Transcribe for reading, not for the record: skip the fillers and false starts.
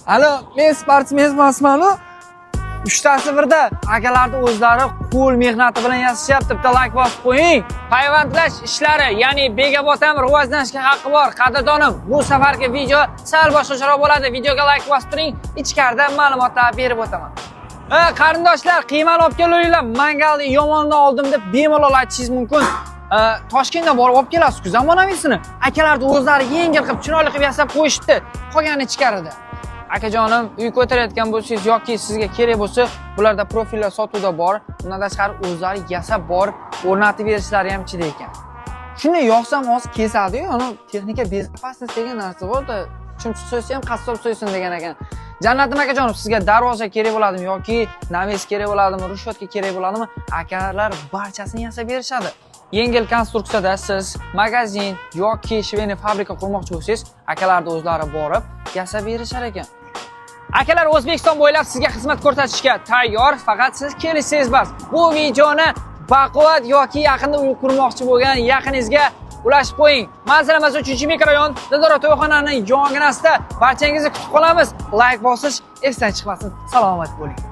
Alo, men sportsmen emasman-ku. Uchtasi birda akalarni o'zlari qo'l mehnati bilan yasashyapti. Bitta like bosib qo'ying. Payvandlash ishlari, ya'ni begobod ham rivojlanishga haqqi bor. Qadrdonim, bu safargi video sal boshqacharoq bo'ladi. Videoga like bosib turing, ichkarida ma'lumotlar berib o'taman. Qarindoshlar, qiymani olib kelinglar. Mangalni yomondan oldim deb bemalol aytishingiz mumkin. Toshkentdan borib olib kelasiz-ku zamonaviysini. Akalarni o'zlari yengil qilib, chiroyli qilib yasab qo'yishdi. Qolgani ichkarida. Akajonim, uy ko'tarayotgan bo'lsangiz yoki sizga kerak bo'lsa, bularda profillar sotuvda bor. Undan tashqari o'zlari yasab borib, o'rnatib berishlari ham chida ekan. Shuni yoqsam hozir kesadi-yu, ana texnika bezopasnost degan narsa bor-da. Chumchuq so'ysa ham qassob so'ysin degan ekan. Jannatim akajonim, sizga darvoza kerak bo'ladimi yoki naves kerak bo'ladimi, rushotka kerak bo'ladimi? Akalar barchasini yasab berishadi. Yengil konstruksiyada siz magazin yoki shveyni fabrika qurmoqchi bo'lsangiz, akalarni o'zlari borib yasab berishar ekan. Akalar O'zbekiston bo'ylab sizga xizmat ko'rsatishga tayyor, faqat siz kelishsangiz bas. Bu videoni baquvvat yoki yaqinda uy qurmoqchi bo'lgan yaqiningizga ulashib qo'ying. Manzilimiz 3-mikrorayon Dildora to'yxonaning yonginasida. Barchangizni kutib qolamiz. Like bosish esdan chiqmasin. Salomat bo'ling.